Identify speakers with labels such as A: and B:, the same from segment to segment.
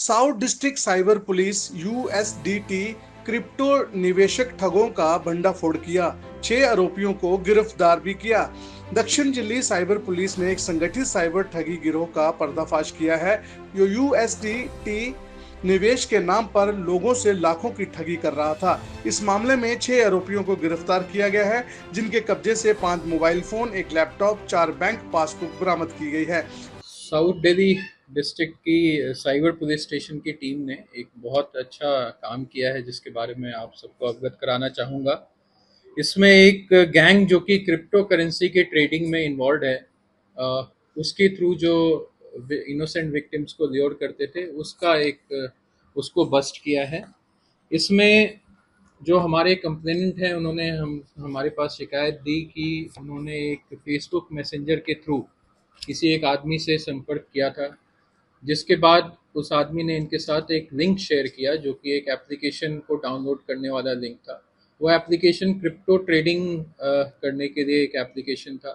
A: South district cyber police USDT crypto निवेशक ठगों का भंडाफोड़ किया। 6 आरोपियों को गिरफ्तार भी किया। दक्षिण दिल्ली साइबर पुलिस ने एक संगठित साइबर ठगी गिरोह का पर्दाफाश किया है। जो यूएसडीटी निवेश के नाम पर लोगों से लाखों की ठगी कर रहा था। इस मामले में 6 आरोपियों को गिरफ्तार किया गया है, जिनके कब्जे से 5 मोबाइल फोन, एक लैपटॉप, 4 बैंक पासबुक बरामद की गई है।
B: साउथ दिल्ली डिस्ट्रिक्ट की साइबर पुलिस स्टेशन की टीम ने एक बहुत अच्छा काम किया है, जिसके बारे में आप सबको अवगत कराना चाहूँगा। इसमें एक गैंग जो कि क्रिप्टो करेंसी के ट्रेडिंग में इन्वॉल्व है, उसके थ्रू जो इनोसेंट विक्टिम्स को ल्योर करते थे, उसको बस्ट किया है। इसमें जो हमारे कंप्लेनेंट हैं, उन्होंने हमारे पास शिकायत दी कि उन्होंने एक फेसबुक मैसेंजर के थ्रू किसी एक आदमी से संपर्क किया था, जिसके बाद उस आदमी ने इनके साथ एक लिंक शेयर किया, जो कि एक एप्लीकेशन को डाउनलोड करने वाला लिंक था। वो एप्लीकेशन क्रिप्टो ट्रेडिंग करने के लिए एक एप्लीकेशन था।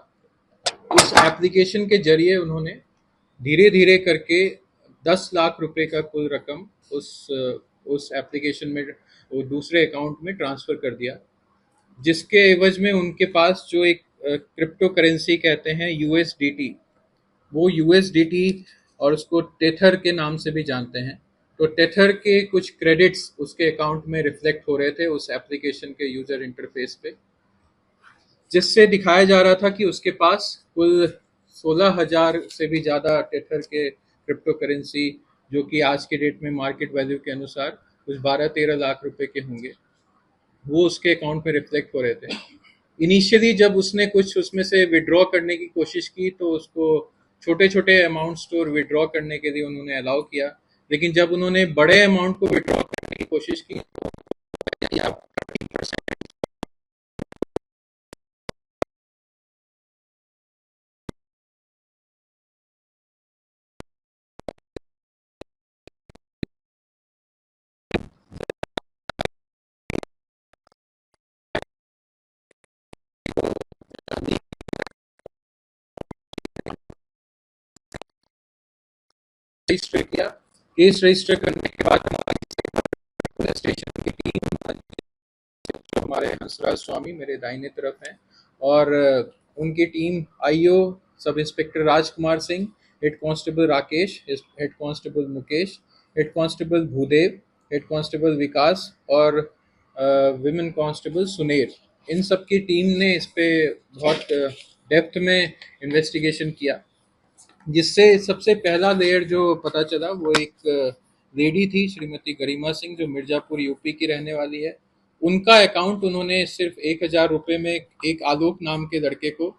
B: उस एप्लीकेशन के जरिए उन्होंने धीरे धीरे करके 10 लाख रुपए का कुल रकम उस एप्लीकेशन में वो दूसरे अकाउंट में ट्रांसफर कर दिया, जिसके एवज में उनके पास जो एक क्रिप्टो करेंसी कहते हैं यूएसडीटी, वो यूएसडीटी और उसको टेथर के नाम से भी जानते हैं, तो टेथर के कुछ क्रेडिट्स उसके अकाउंट में रिफ्लेक्ट हो रहे थे उस एप्लीकेशन के यूजर इंटरफेस पे, जिससे दिखाया जा रहा था कि उसके पास कुल 16,000 से भी ज़्यादा टेथर के क्रिप्टो करेंसी, जो कि आज के डेट में मार्केट वैल्यू के अनुसार कुछ 12-13 लाख रुपए के होंगे, वो उसके अकाउंट में रिफ्लेक्ट हो रहे थे। इनिशियली जब उसने कुछ उसमें से विड्रॉ करने की कोशिश की, तो उसको छोटे छोटे अमाउंट्स तो विड्रॉ करने के लिए उन्होंने अलाउ किया, लेकिन जब उन्होंने बड़े अमाउंट को विड्रॉ करने की कोशिश की, तो आप 30% रजिस्टर किया। केस रजिस्टर करने के बाद हमारी पुलिस स्टेशन की टीम, जो हमारे हंसराज स्वामी मेरे दाहिने तरफ हैं, और उनकी team IO sub inspector Rajkumar Singh, head constable Rakesh, head constable Mukesh, head constable Bhudev, head constable Vikas और विमेन कांस्टेबल सुनेर, इन सब की टीम ने इस पे बहुत डेप्थ में इन्वेस्टिगेशन किया, जिससे सबसे पहला लेयर जो पता चला वो एक लेडी थी, श्रीमती गरिमा सिंह, जो मिर्जापुर यूपी की रहने वाली है। उनका अकाउंट उन्होंने सिर्फ 1,000 रुपये में एक आलोक नाम के लड़के को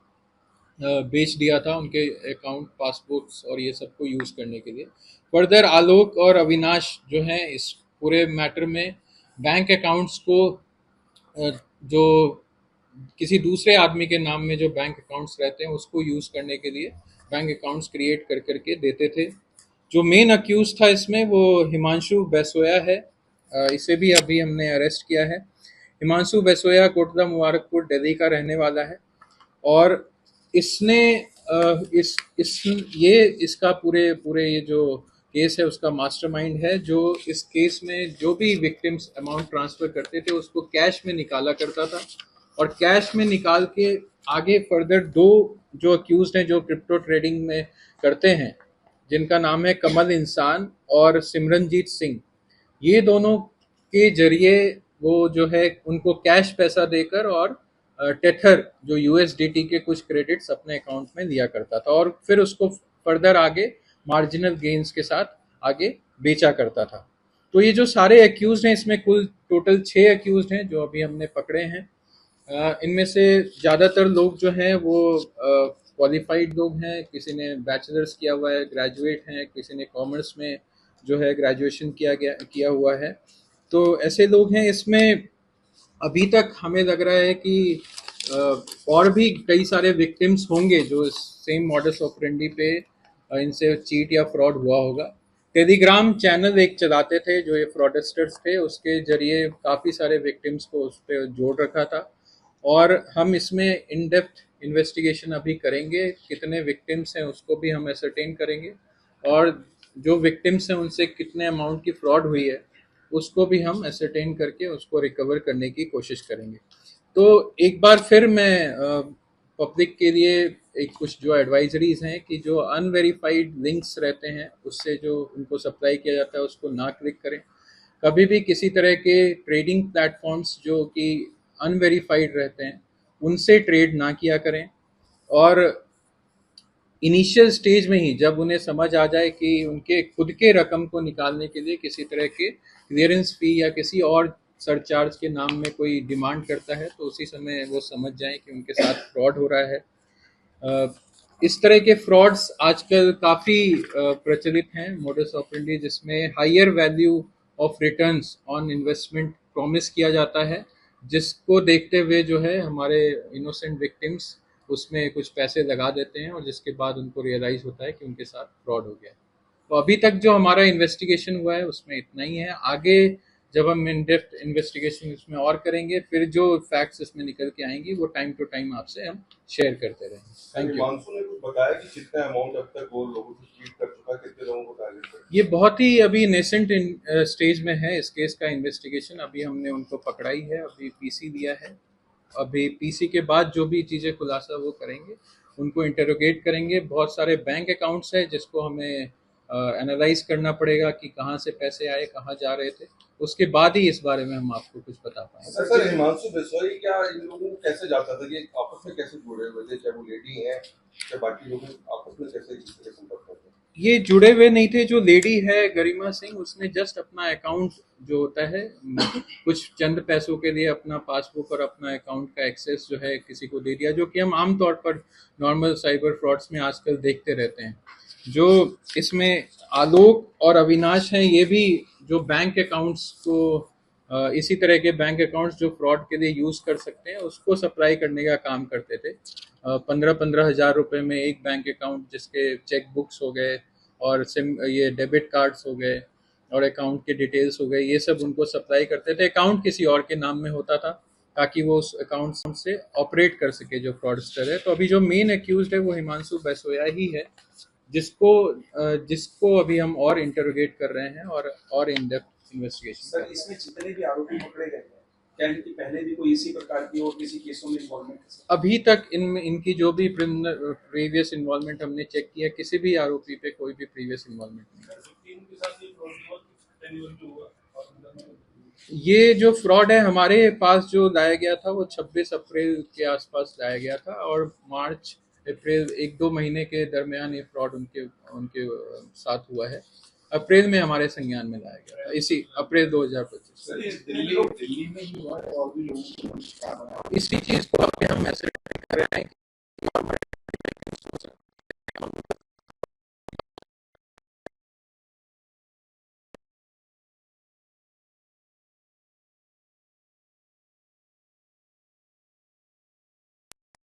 B: बेच दिया था, उनके अकाउंट पासबुक्स और ये सब को यूज़ करने के लिए। फर्दर आलोक और अविनाश जो हैं इस पूरे मैटर में बैंक अकाउंट्स को जो किसी दूसरे आदमी के नाम में जो बैंक अकाउंट्स रहते हैं उसको यूज़ करने के लिए बैंक अकाउंट्स क्रिएट कर करके देते थे। जो मेन अक्यूज था इसमें वो हिमांशु बैसोया है, इसे भी अभी हमने अरेस्ट किया है। हिमांशु बैसोया कोटला मुबारकपुर दिल्ली का रहने वाला है, और इसने इस ये इसका पूरे पूरे ये जो केस है उसका मास्टरमाइंड है, जो इस केस में जो भी विक्टिम्स अमाउंट ट्रांसफर करते थे उसको कैश में निकाला करता था, और कैश में निकाल के आगे फर्दर दो जो अक्यूज हैं जो क्रिप्टो ट्रेडिंग में करते हैं, जिनका नाम है कमल इंसान और सिमरनजीत सिंह, ये दोनों के जरिए वो जो है उनको कैश पैसा देकर और टेथर जो यूएसडीटी के कुछ क्रेडिट्स अपने अकाउंट में लिया करता था, और फिर उसको फर्दर आगे मार्जिनल गेन्स के साथ आगे बेचा करता था। तो ये जो सारे अक्यूज हैं, इसमें कुल टोटल 6 अक्यूज हैं जो अभी हमने पकड़े हैं। इनमें से ज़्यादातर लोग जो हैं वो क्वालिफाइड लोग हैं, किसी ने बैचलर्स किया हुआ है, ग्रेजुएट हैं, किसी ने कॉमर्स में जो है ग्रेजुएशन किया हुआ है। तो ऐसे लोग हैं इसमें। अभी तक हमें लग रहा है कि और भी कई सारे विक्टिम्स होंगे जो इस सेम मॉडस ऑपरेंडी पे इनसे चीट या फ्रॉड हुआ होगा। टेलीग्राम चैनल एक चलाते थे जो ये फ्रॉडस्टर्स थे, उसके जरिए काफ़ी सारे विक्टिम्स को उस पर जोड़ रखा था, और हम इसमें इन डेप्थ इन्वेस्टिगेशन अभी करेंगे, कितने विक्टिम्स हैं उसको भी हम एसरटेन करेंगे, और जो विक्टिम्स हैं उनसे कितने अमाउंट की फ्रॉड हुई है उसको भी हम एसरटेन करके उसको रिकवर करने की कोशिश करेंगे। तो एक बार फिर मैं पब्लिक के लिए एक कुछ जो एडवाइजरीज हैं कि जो अनवेरीफाइड लिंक्स रहते हैं उससे जो उनको सप्लाई किया जाता है उसको ना क्लिक करें। कभी भी किसी तरह के ट्रेडिंग प्लेटफॉर्म्स जो कि अनवेरीफाइड रहते हैं उनसे ट्रेड ना किया करें। और इनिशियल स्टेज में ही जब उन्हें समझ आ जाए कि उनके खुद के रकम को निकालने के लिए किसी तरह के क्लियरेंस फी या किसी और सरचार्ज के नाम में कोई डिमांड करता है तो उसी समय वो समझ जाएं कि उनके साथ फ्रॉड हो रहा है। इस तरह के फ्रॉड्स आजकल काफ़ी प्रचलित हैं मोडस ऑपरेंडी, जिसमें higher value of returns on investment promise किया जाता है, जिसको देखते हुए जो है हमारे इनोसेंट विक्टिम्स उसमें कुछ पैसे लगा देते हैं और जिसके बाद उनको रियलाइज़ होता है कि उनके साथ फ्रॉड हो गया। तो अभी तक जो हमारा इन्वेस्टिगेशन हुआ है उसमें इतना ही है। आगे जब हम इन डेप्थ इन्वेस्टिगेशन इसमें और करेंगे फिर जो फैक्ट्स इसमें निकल के आएंगी वो टाइम टू टाइम आपसे हम शेयर करते रहेंगे। Thank you.
C: हिमांशु ने कुछ बताया कि कितना अमाउंट अब तक वो लोगों से चीट कर चुका, कितने लोगों को टारगेट कर?
B: ये बहुत ही अभी नेसेंट स्टेज में है इस केस का इन्वेस्टिगेशन। अभी हमने उनको पकड़ाई है, अभी पीसी दिया है। अभी पीसी के बाद जो भी चीज़ें खुलासा वो करेंगे, उनको इंटरोगेट करेंगे। बहुत सारे बैंक अकाउंट्स हैं जिसको हमें एनालाइज करना पड़ेगा कि कहाँ से पैसे आए, कहाँ जा रहे थे। उसके बाद ही इस बारे में हम आपको कुछ बता पाएंगे।
C: सर हिमांशु बिश्नोई क्या इन लोगों को कैसे जाता था, ये आपस में कैसे जुड़े हुए थे, चाहे वो लेडी है चाहे बाकी लोग आपस में कैसे एक दूसरे से संपर्क करते हैं?
B: ये जुड़े हुए नहीं थे। जो लेडी है गरिमा सिंह, उसने जस्ट अपना अकाउंट जो होता है कुछ चंद पैसों के लिए अपना पासबुक और अपना अकाउंट का एक्सेस जो है किसी को दे दिया, जो कि हम आमतौर पर नॉर्मल साइबर फ्रॉड्स में आजकल देखते रहते हैं। जो इसमें आलोक और अविनाश हैं, ये भी जो बैंक अकाउंट्स को इसी तरह के बैंक अकाउंट्स जो फ्रॉड के लिए यूज़ कर सकते हैं उसको सप्लाई करने का काम करते थे। 15-15 हज़ार रुपये में एक बैंक अकाउंट, जिसके चेक बुक्स हो गए और ये डेबिट कार्ड्स हो गए और अकाउंट के डिटेल्स हो गए, ये सब उनको सप्लाई करते थे। अकाउंट किसी और के नाम में होता था ताकि वो उस अकाउंट से ऑपरेट कर सके जो फ्रॉडस्टर है। तो अभी जो मेन एक्यूज्ड है वो हिमांशु बैसोया ही है, जिसको अभी हम और इंटरोगेट कर रहे हैं और इन डेप्थ इन्वेस्टिगेशन।
D: सर, इसमें जितने भी आरोपी पकड़े गए हैं, क्या इनकी पहले भी कोई इसी प्रकार की और किसी केसों में इन्वॉल्वमेंट है?
B: अभी तक इनकी जो भी प्रीवियस इन्वॉल्वमेंट हमने चेक किया, किसी भी आरोपी पे कोई भी प्रीवियस इन्वॉल्वमेंट नहीं। ये जो फ्रॉड है हमारे पास जो लाया गया था वो 26 अप्रैल के आसपास लाया गया था और मार्च अप्रैल 1-2 महीने के दरमियान ये फ्रॉड उनके साथ हुआ है। अप्रैल में हमारे संज्ञान में लाया गया था, इसी अप्रैल 2025।
D: दिल्ली में ही हुआ है और भी लोगों को
B: इसी चीज को अभी हम ऐसे कर रहे हैं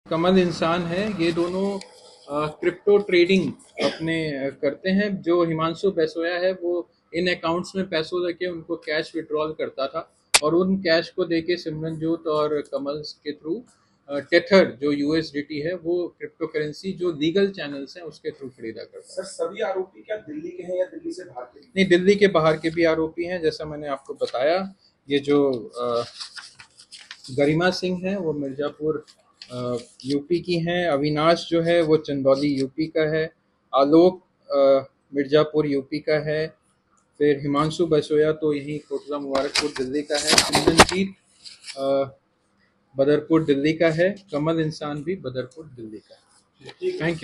B: कमल इंसान है, ये दोनों क्रिप्टो ट्रेडिंग अपने करते हैं। जो हिमांशु बैसोया है वो इन अकाउंट्स में पैसों लेके उनको कैश विड्रॉल करता था और उन कैश को देके सिमरनजोत और कमल के थ्रू टेथर जो यूएसडीटी है वो क्रिप्टो करेंसी जो लीगल चैनल्स हैं उसके थ्रू खरीदा करता है।
D: सर, सभी आरोपी क्या दिल्ली के हैं या दिल्ली से बाहर के?
B: नहीं, दिल्ली के बाहर के भी आरोपी हैं। जैसा मैंने आपको बताया, ये जो गरिमा सिंह है वो मिर्जापुर यूपी की हैं। अविनाश जो है वो चंदौली यूपी का है। आलोक मिर्जापुर यूपी का है। फिर हिमांशु बैसोया तो यहीं कोटला मुबारकपुर दिल्ली का है। सिमरनजीत बदरपुर दिल्ली का है। कमल इंसान भी बदरपुर दिल्ली का है। Thank you.